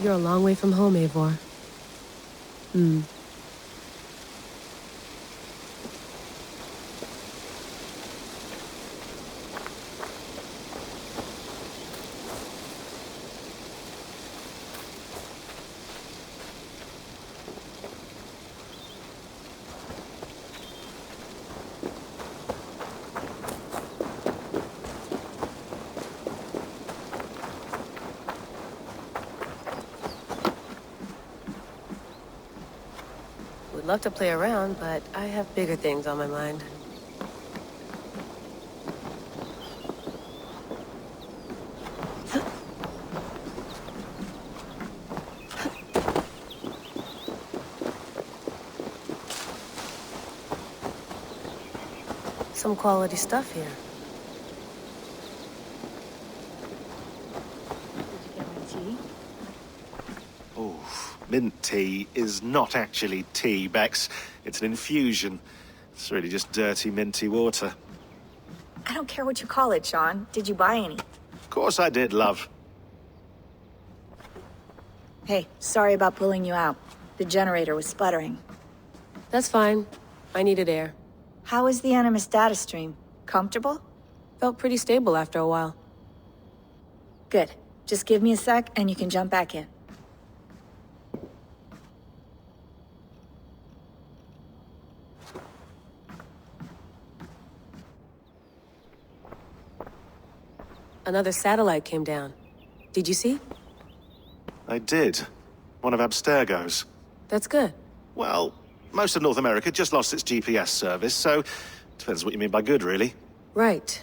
You're a long way from home, Eivor. Would love to play around, but I have bigger things on my mind. Some quality stuff here. Did you get my tea? Oh, mint tea is not actually tea, Bex. It's an infusion. It's really just dirty, minty water. I don't care what you call it, Sean. Did you buy any? Of course I did, love. Hey, sorry about pulling you out. The generator was sputtering. That's fine. I needed air. How is the Animus data stream? Comfortable? Felt pretty stable after a while. Good. Just give me a sec and you can jump back in. Another satellite came down. Did you see? I did. One of Abstergo's. That's good. Well, most of North America just lost its GPS service, so depends what you mean by good, really. Right.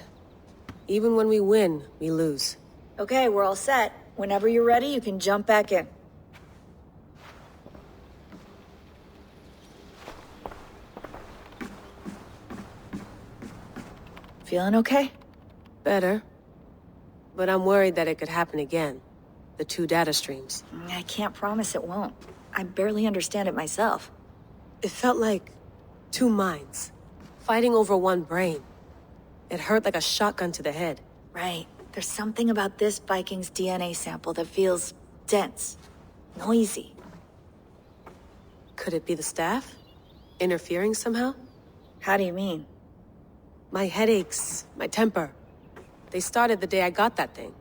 Even when we win, we lose. Okay, we're all set. Whenever you're ready, you can jump back in. Feeling okay? Better. But I'm worried that it could happen again. The two data streams. I can't promise it won't. I barely understand it myself. It felt like two minds, fighting over one brain. It hurt like a shotgun to the head. Right. There's something about this Viking's DNA sample that feels dense, noisy. Could it be the staff? Interfering somehow? How do you mean? My headaches, my temper. They started the day I got that thing.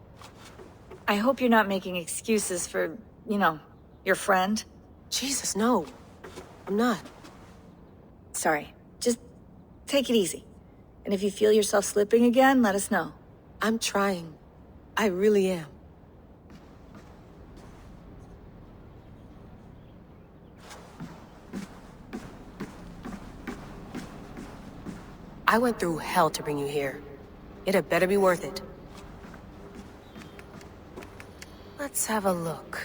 I hope you're not making excuses for, your friend. Jesus, no. I'm not. Sorry. Just take it easy. And if you feel yourself slipping again, let us know. I'm trying. I really am. I went through hell to bring you here. It had better be worth it. Let's have a look.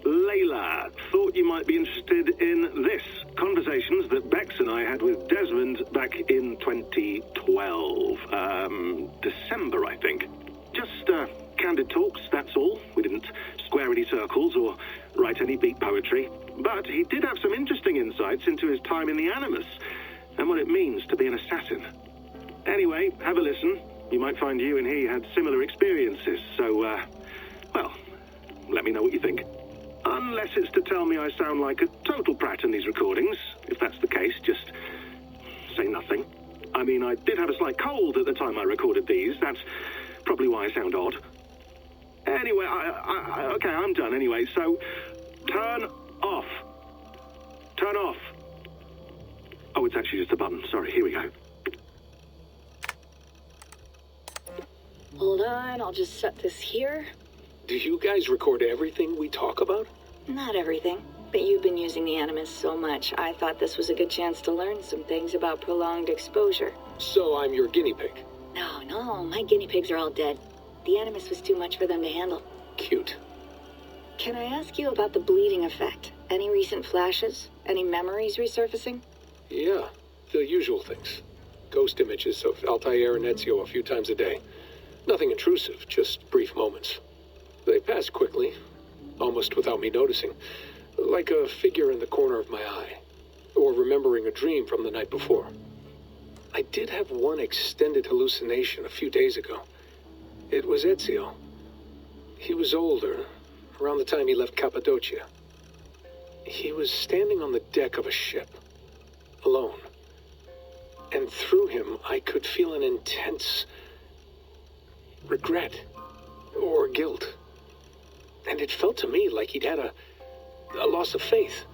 Layla, thought you might be interested in this. Conversations that Bex and I had with Desmond back in 2012. December, I think. Just candid talks, that's all. We didn't square any circles or write any beat poetry. But he did have some interesting insights into his time in the Animus and what it means to be an assassin. Anyway, have a listen. You might find you and he had similar experiences, so, well, let me know what you think. Unless it's to tell me I sound like a total prat in these recordings. If that's the case, just say nothing. I mean, I did have a slight cold at the time I recorded these. That's probably why I sound odd. Anyway, okay, I'm done anyway, so turn off. Turn off. Oh, it's actually just a button. Sorry, here we go. Hold on, I'll just set this here. Do you guys record everything we talk about? Not everything, but you've been using the Animus so much, I thought this was a good chance to learn some things about prolonged exposure. So I'm your guinea pig. No, my guinea pigs are all dead. The Animus was too much for them to handle. Cute. Can I ask you about the bleeding effect? Any recent flashes? Any memories resurfacing? Yeah, the usual things. Ghost images of Altair and Ezio a few times a day. Nothing intrusive, just brief moments. They pass quickly, almost without me noticing, like a figure in the corner of my eye, or remembering a dream from the night before. I did have one extended hallucination a few days ago. It was Ezio. He was older, around the time he left Cappadocia. He was standing on the deck of a ship, alone. And through him, I could feel an intense regret or guilt. And it felt to me like he'd had a loss of faith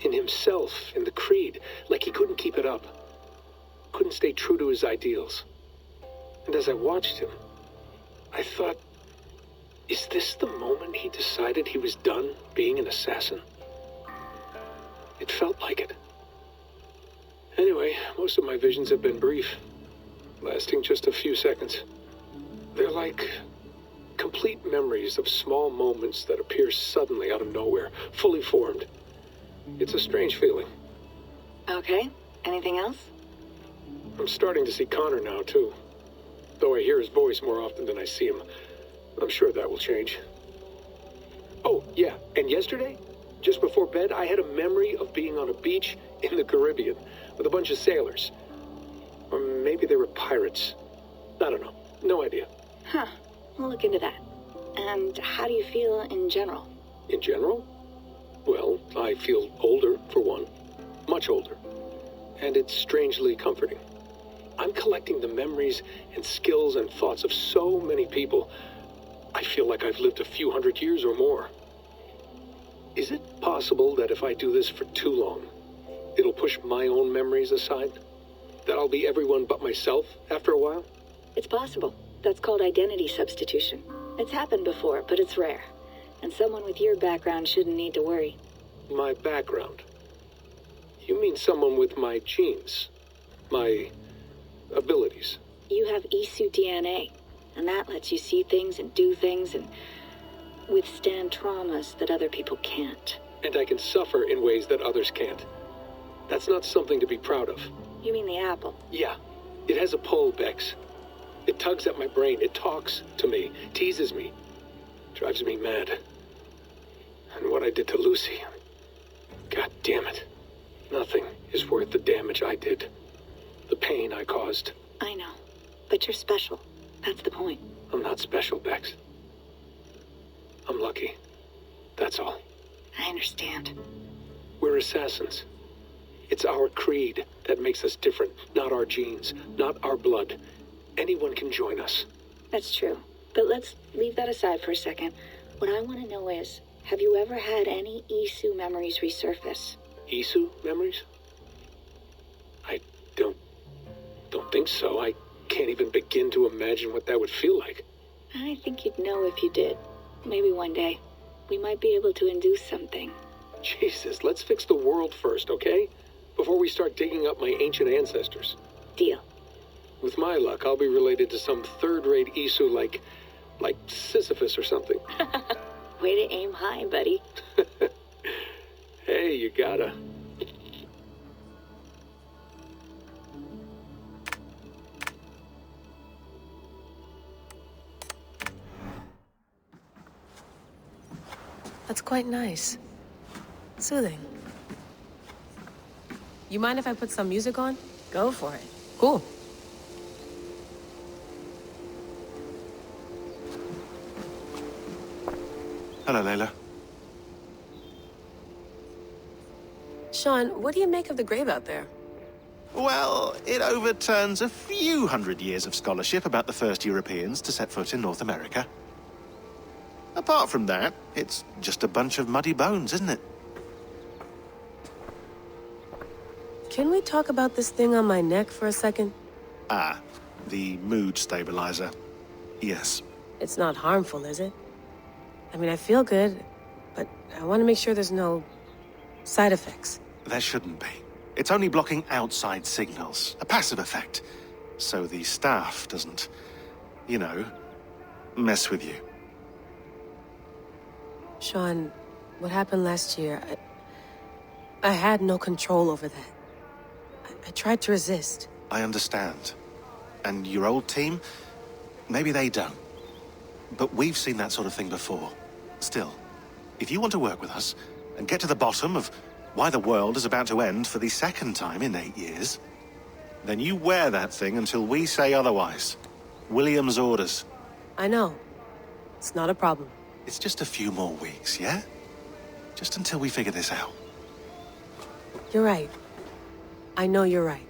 in himself, in the creed, like he couldn't keep it up, couldn't stay true to his ideals. And as I watched him, I thought, is this the moment he decided he was done being an assassin? It felt like it. Anyway, most of my visions have been brief, lasting just a few seconds. They're like complete memories of small moments that appear suddenly out of nowhere, fully formed. It's a strange feeling. Okay, anything else? I'm starting to see Connor now, too. Though I hear his voice more often than I see him. I'm sure that will change. Oh, yeah, and yesterday, just before bed, I had a memory of being on a beach in the Caribbean with a bunch of sailors. Or maybe they were pirates. I don't know. No idea. Huh, we'll look into that. And how do you feel in general? In general? Well, I feel older, for one. Much older. And it's strangely comforting. I'm collecting the memories and skills and thoughts of so many people. I feel like I've lived a few hundred years or more. Is it possible that if I do this for too long, it'll push my own memories aside? That I'll be everyone but myself after a while? It's possible. That's called identity substitution. It's happened before, but it's rare. And someone with your background shouldn't need to worry. My background? You mean someone with my genes? My abilities? You have Isu DNA, and that lets you see things and do things and withstand traumas that other people can't. And I can suffer in ways that others can't. That's not something to be proud of. You mean the apple? Yeah. It has a pull, Bex. It tugs at my brain. It talks to me. Teases me. Drives me mad. And what I did to Lucy... God damn it. Nothing is worth the damage I did. The pain I caused. I know. But you're special. That's the point. I'm not special, Bex. I'm lucky. That's all. I understand. We're assassins. It's our creed that makes us different, not our genes, not our blood. Anyone can join us. That's true. But let's leave that aside for a second. What I want to know is, have you ever had any Isu memories resurface? Isu memories? I don't think so. I can't even begin to imagine what that would feel like. I think you'd know if you did. Maybe one day. We might be able to induce something. Jesus, let's fix the world first, okay? Before we start digging up my ancient ancestors. Deal. With my luck, I'll be related to some third-rate Isu like Sisyphus or something. Way to aim high, buddy. Hey, you gotta. That's quite nice. Soothing. You mind if I put some music on? Go for it. Cool. Hello, Layla. Sean, what do you make of the grave out there? Well, it overturns a few hundred years of scholarship about the first Europeans to set foot in North America. Apart from that, it's just a bunch of muddy bones, isn't it? Can we talk about this thing on my neck for a second? Ah, the mood stabilizer. Yes. It's not harmful, is it? I mean, I feel good, but I want to make sure there's no side effects. There shouldn't be. It's only blocking outside signals, a passive effect. So the staff doesn't, you know, mess with you. Sean, what happened last year, I had no control over that. I tried to resist. I understand. And your old team, maybe they don't. But we've seen that sort of thing before. Still, if you want to work with us and get to the bottom of why the world is about to end for the second time in 8 years, then you wear that thing until we say otherwise. William's orders. I know. It's not a problem. It's just a few more weeks, yeah? Just until we figure this out. You're right. I know you're right.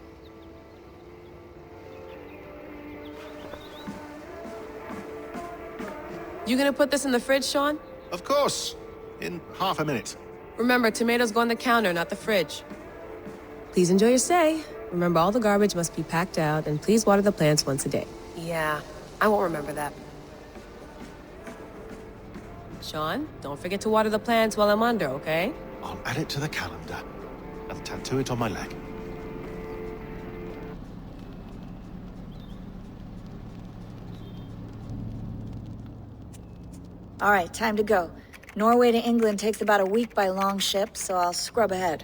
You gonna put this in the fridge, Sean? Of course. In half a minute. Remember, tomatoes go on the counter, not the fridge. Please enjoy your stay. Remember, all the garbage must be packed out, and please water the plants once a day. Yeah, I won't remember that. Sean, don't forget to water the plants while I'm under, okay? I'll add it to the calendar and tattoo it on my leg. All right, time to go. Norway to England takes about a week by long ship, so I'll scrub ahead.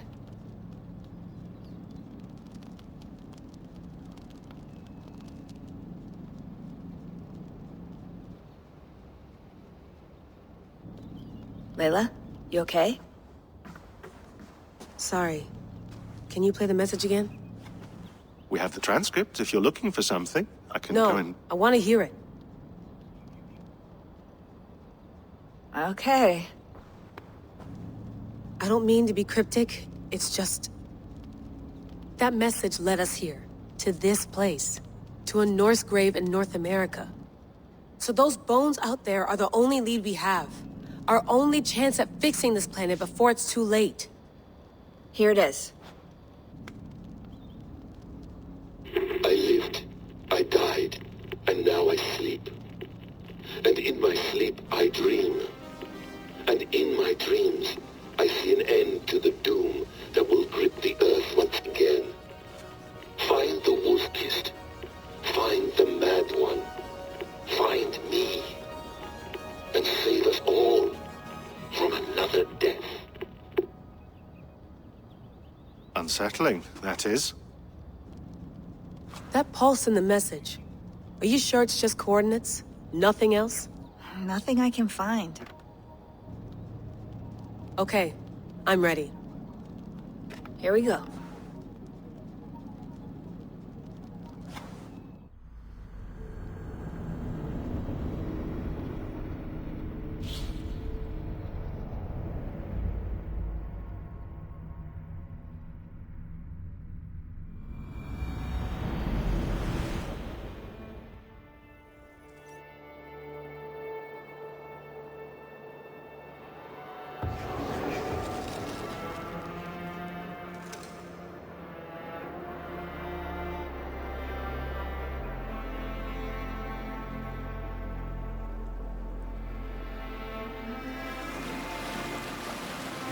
Layla, you okay? Sorry. Can you play the message again? We have the transcript if you're looking for something. I can go No, and... I want to hear it. Okay. I don't mean to be cryptic. It's just... that message led us here. To this place. To a Norse grave in North America. So those bones out there are the only lead we have. Our only chance at fixing this planet before it's too late. Here it is. I lived, I died, and now I sleep. And in my sleep I dream. And in my dreams I see an end to the doom that will grip the earth once again. Find the wolf-kissed. Find the mad one. Find me. And save us all from another death. Unsettling, that is. That pulse in the message. Are you sure it's just coordinates? Nothing else? Nothing I can find. Okay, I'm ready. Here we go.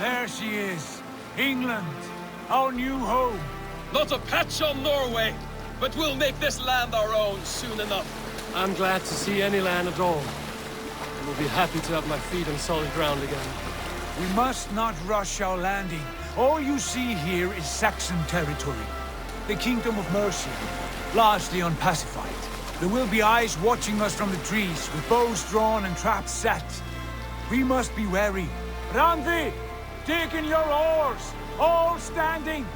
There she is. England. Our new home. Not a patch on Norway, but we'll make this land our own soon enough. I'm glad to see any land at all. I will be happy to have my feet on solid ground again. We must not rush our landing. All you see here is Saxon territory. The Kingdom of Mercia, largely unpacified. There will be eyes watching us from the trees, with bows drawn and traps set. We must be wary. Randi! Dig in your oars! All standing!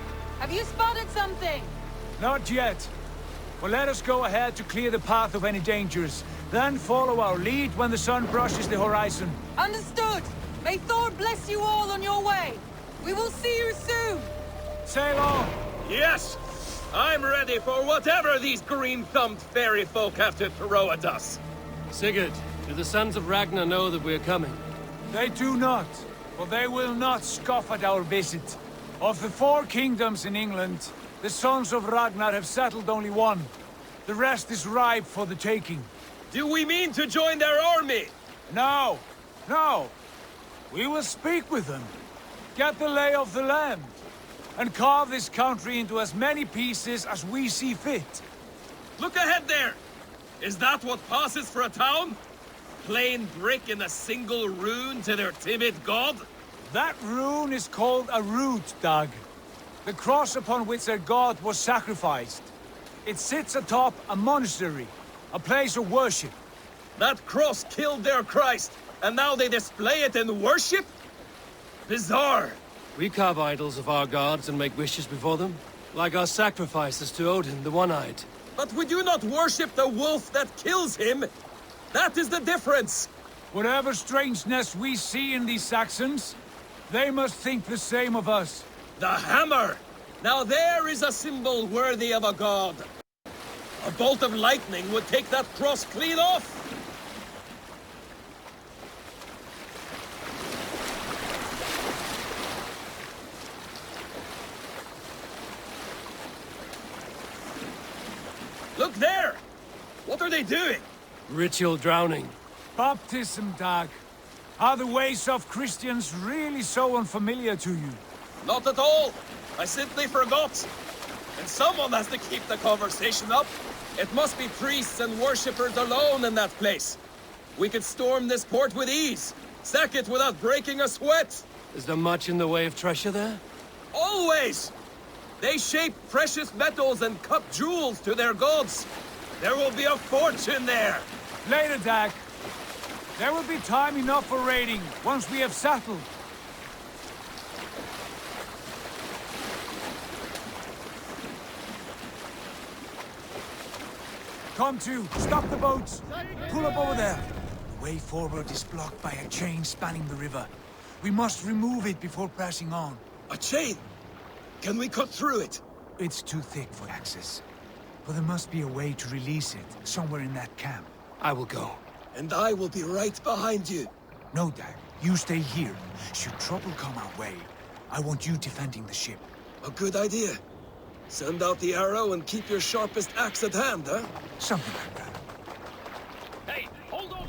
Have you spotted something? Not yet. But let us go ahead to clear the path of any dangers. Then follow our lead when the sun brushes the horizon. Understood! May Thor bless you all on your way! We will see you soon! Sail on! Yes! I'm ready for whatever these green-thumbed fairy folk have to throw at us. Sigurd, do the sons of Ragnar know that we're coming? They do not, for they will not scoff at our visit. Of the 4 kingdoms in England, the sons of Ragnar have settled only one. The rest is ripe for the taking. Do we mean to join their army? No, no. We will speak with them, get the lay of the land, and carve this country into as many pieces as we see fit. Look ahead there! Is that what passes for a town? Plain brick in a single rune to their timid god? That rune is called a root, Dag. The cross upon which their god was sacrificed. It sits atop a monastery, a place of worship. That cross killed their Christ, and now they display it in worship? Bizarre. We carve idols of our gods and make wishes before them, like our sacrifices to Odin, the One-Eyed. But we do not worship the wolf that kills him. That is the difference. Whatever strangeness we see in these Saxons, they must think the same of us. The hammer! Now there is a symbol worthy of a god. A bolt of lightning would take that cross clean off. Look there! What are they doing? Ritual drowning. Baptism, Dag. Are the ways of Christians really so unfamiliar to you? Not at all. I simply forgot. And someone has to keep the conversation up. It must be priests and worshippers alone in that place. We could storm this port with ease. Sack it without breaking a sweat. Is there much in the way of treasure there? Always! They shape precious metals and cut jewels to their gods. There will be a fortune there. Later, Dag. There will be time enough for raiding, once we have settled. Come to, stop the boats. Pull up over there. The way forward is blocked by a chain spanning the river. We must remove it before pressing on. A chain? Can we cut through it? It's too thick for access. But there must be a way to release it, somewhere in that camp. I will go. And I will be right behind you. No, Dag. You stay here. Should trouble come our way, I want you defending the ship. A good idea. Send out the arrow and keep your sharpest axe at hand, huh? Something like that. Hey, hold on!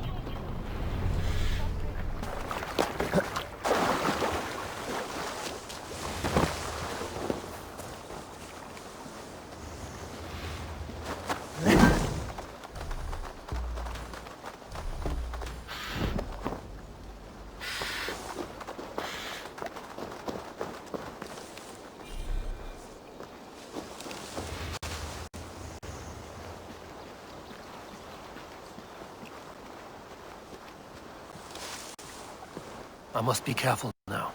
I must be careful now.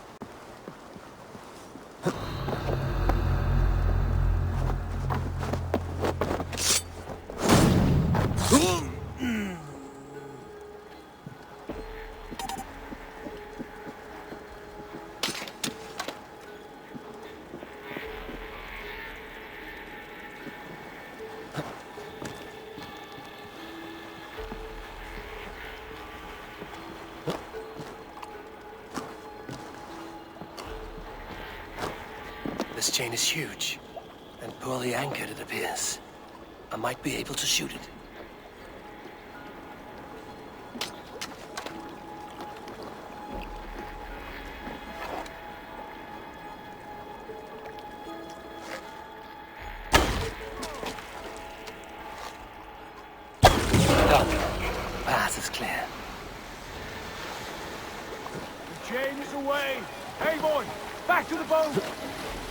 This chain is huge, and poorly anchored, it appears. I might be able to shoot it. Done. Path is clear. The chain is away. Hey, boy! Back to the boat!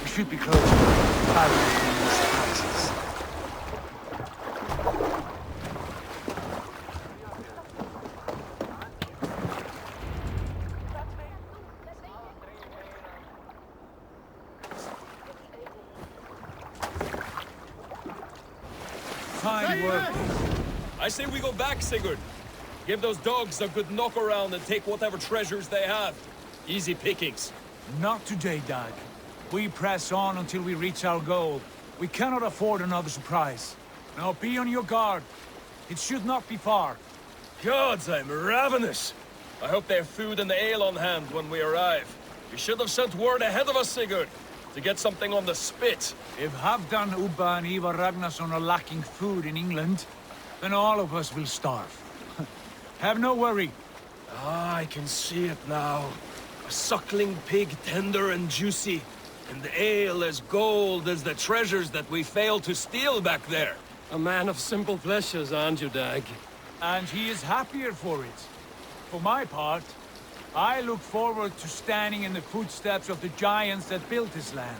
We should be close to the houses. Fine work. I say we go back, Sigurd. Give those dogs a good knock around and take whatever treasures they have. Easy pickings. Not today, Dag. We press on until we reach our goal. We cannot afford another surprise. Now be on your guard. It should not be far. Gods, I'm ravenous. I hope they have food and ale on hand when we arrive. You should have sent word ahead of us, Sigurd, to get something on the spit. If Halfdan, Ubba and Ivar Ragnarsson are lacking food in England, then all of us will starve. Have no worry. Ah, I can see it now. A suckling pig, tender and juicy. And ale as gold as the treasures that we failed to steal back there. A man of simple pleasures, aren't you, Dag? And he is happier for it. For my part, I look forward to standing in the footsteps of the giants that built this land.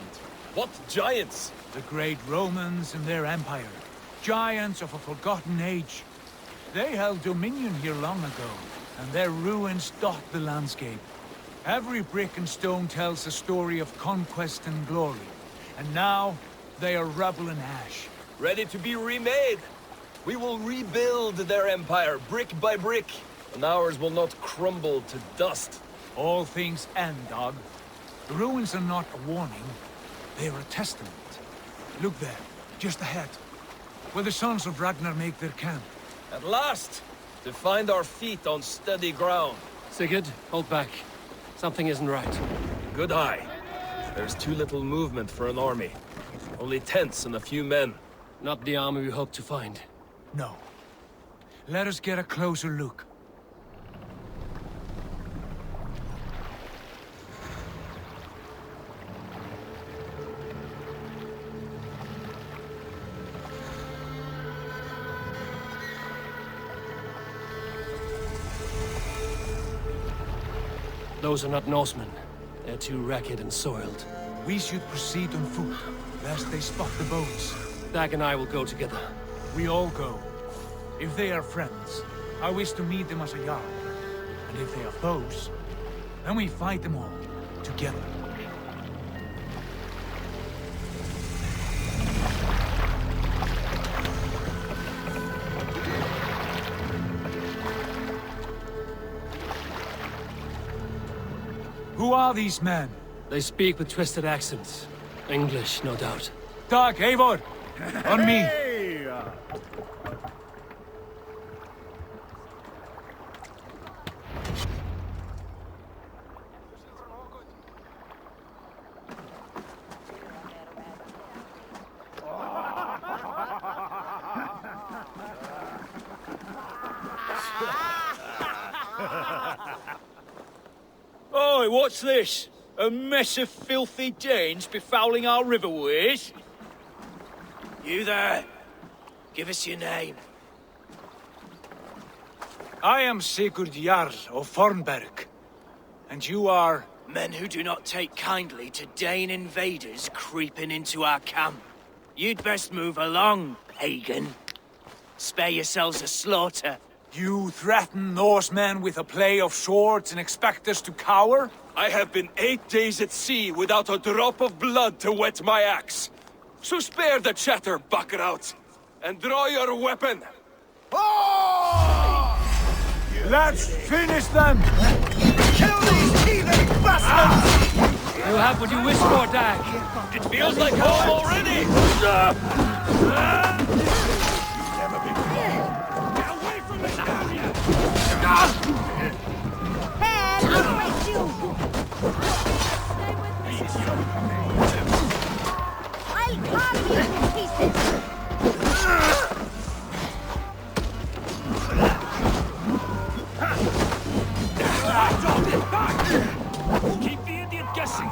What giants? The great Romans and their empire. Giants of a forgotten age. They held dominion here long ago, and their ruins dot the landscape. Every brick and stone tells a story of conquest and glory. And now, they are rubble and ash. Ready to be remade. We will rebuild their empire, brick by brick. And ours will not crumble to dust. All things end, Dog. The ruins are not a warning. They are a testament. Look there, just ahead. Where the sons of Ragnar make their camp. At last! To find our feet on steady ground. Sigurd, hold back. Something isn't right. Good eye. There's too little movement for an army. Only tents and a few men. Not the army we hoped to find. No. Let us get a closer look. Those are not Norsemen. They're too ragged and soiled. We should proceed on foot, lest they spot the boats. Dag and I will go together. We all go. If they are friends, I wish to meet them as a Jarl. And if they are foes, then we fight them all, together. Who are these men? They speak with twisted accents. English, no doubt. Dag, Eivor! On me! Oi, what's this? A mess of filthy Danes befouling our riverways? You there? Give us your name. I am Sigurd Jarl of Fornberg. And you are... Men who do not take kindly to Dane invaders creeping into our camp. You'd best move along, pagan. Spare yourselves a slaughter. You threaten Norsemen with a play of swords and expect us to cower? I have been 8 days at sea without a drop of blood to wet my axe. So spare the chatter, buckerout, and draw your weapon. Let's finish them! Kill these heathen bastards! You have what you wish for, Dag. It feels like home already! Get away from me! Head, I'll race you! I'll carve you to pieces! Keep the idiot guessing!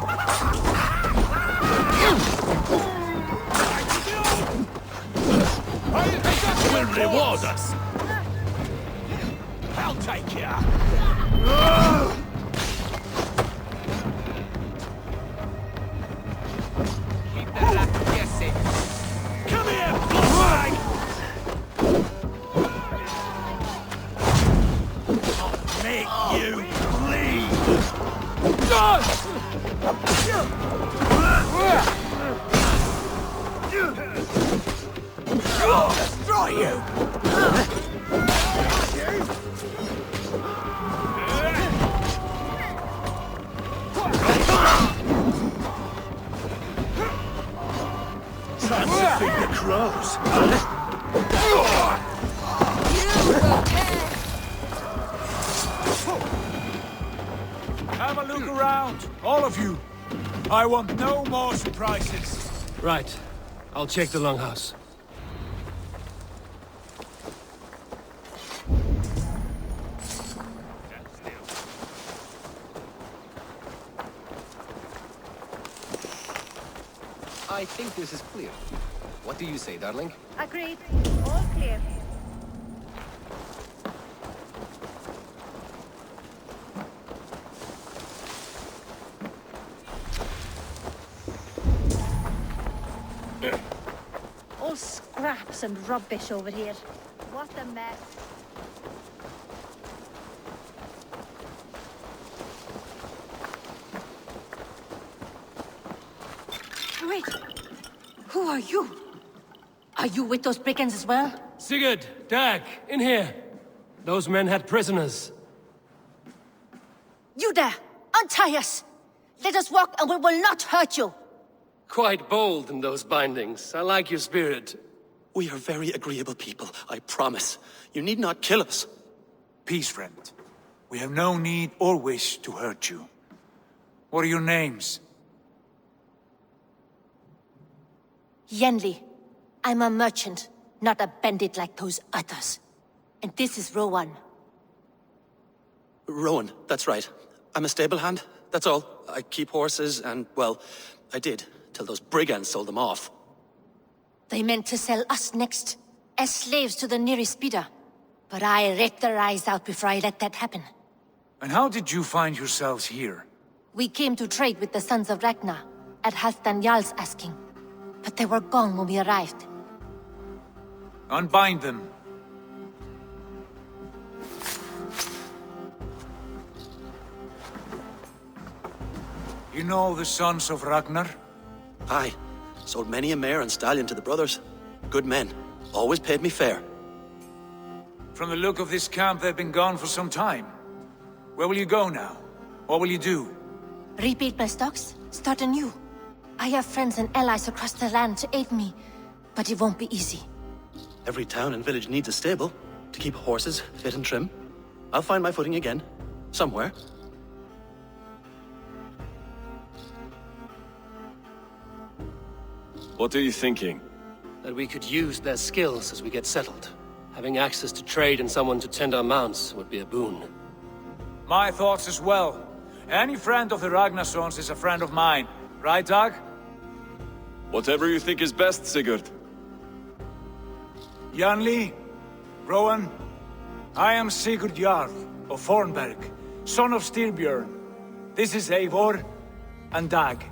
Will reward us! I'll take ya! Keep that lack guessing! Come here, bloodbag! I'll make you bleed! Destroy you! chance to feed the crows. Have a look around, all of you. I want no more surprises. Right. I'll check the longhouse. I think this is clear. What do you say, darling? Agreed. All clear. All scraps and rubbish over here. What a mess. Wait! Who are you? Are you with those brigands as well? Sigurd, Dag, in here. Those men had prisoners. You there! Untie us! Let us walk and we will not hurt you! Quite bold in those bindings. I like your spirit. We are very agreeable people, I promise. You need not kill us. Peace, friend. We have no need or wish to hurt you. What are your names? Yenli. I'm a merchant, not a bandit like those others. And this is Rowan. Rowan, that's right. I'm a stable hand, that's all. I keep horses and, well, I did, till those brigands sold them off. They meant to sell us next, as slaves to the nearest bidder. But I ripped their eyes out before I let that happen. And how did you find yourselves here? We came to trade with the Sons of Ragnar, at Halfdan Jarl's asking. But they were gone when we arrived. Unbind them. You know the Sons of Ragnar? Aye. Sold many a mare and stallion to the brothers. Good men. Always paid me fair. From the look of this camp, they've been gone for some time. Where will you go now? What will you do? Rebuild my stocks? Start anew. I have friends and allies across the land to aid me, but it won't be easy. Every town and village needs a stable to keep horses fit and trim. I'll find my footing again. Somewhere. What are you thinking? That we could use their skills as we get settled. Having access to trade and someone to tend our mounts would be a boon. My thoughts as well. Any friend of the Ragnarsons is a friend of mine. Right, Dag? Whatever you think is best, Sigurd. Janli, Rowan, I am Sigurd Jarl of Fornberg, son of Styrbjörn. This is Eivor and Dag.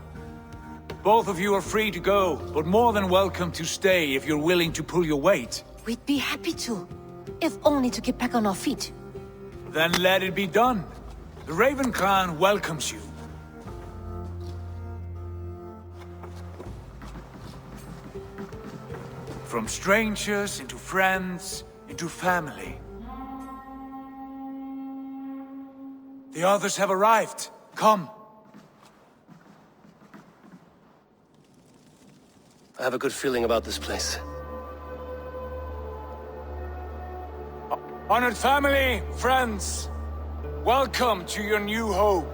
Both of you are free to go, but more than welcome to stay if you're willing to pull your weight. We'd be happy to, if only to get back on our feet. Then let it be done. The Raven Clan welcomes you. From strangers into friends, into family. The others have arrived. Come. I have a good feeling about this place. Honored family, friends, welcome to your new home.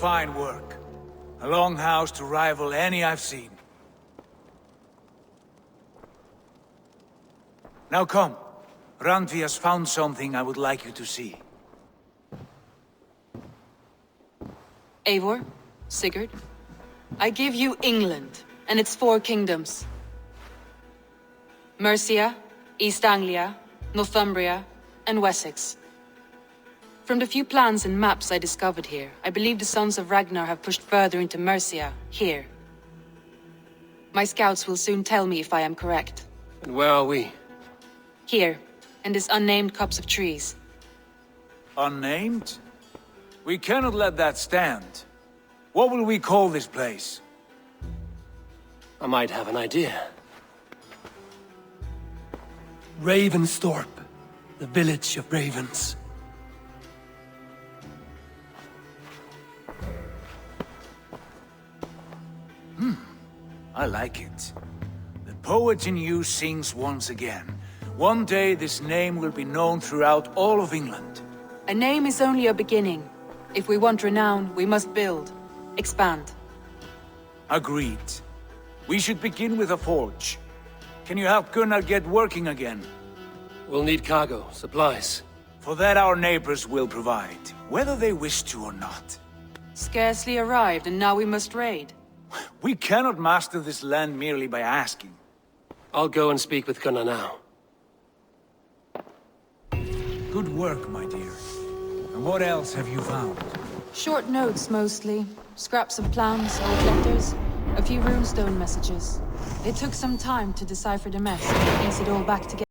Fine work. A longhouse to rival any I've seen. Now come. Randvi has found something I would like you to see. Eivor, Sigurd, I give you England and its 4 kingdoms. Mercia, East Anglia, Northumbria, and Wessex. From the few plans and maps I discovered here, I believe the Sons of Ragnar have pushed further into Mercia, here. My scouts will soon tell me if I am correct. And where are we? Here, in this unnamed copse of trees. Unnamed? We cannot let that stand. What will we call this place? I might have an idea. Ravensthorpe, the village of ravens. I like it. The poet in you sings once again. One day this name will be known throughout all of England. A name is only a beginning. If we want renown, we must build. Expand. Agreed. We should begin with a forge. Can you help Gunnar get working again? We'll need cargo, supplies. For that our neighbors will provide, whether they wish to or not. Scarcely arrived, and now we must raid. We cannot master this land merely by asking. I'll go and speak with Gunnar now. Good work, my dear. And what else have you found? Short notes, mostly. Scraps of plans, old letters, a few runestone messages. It took some time to decipher the mess and piece it all back together.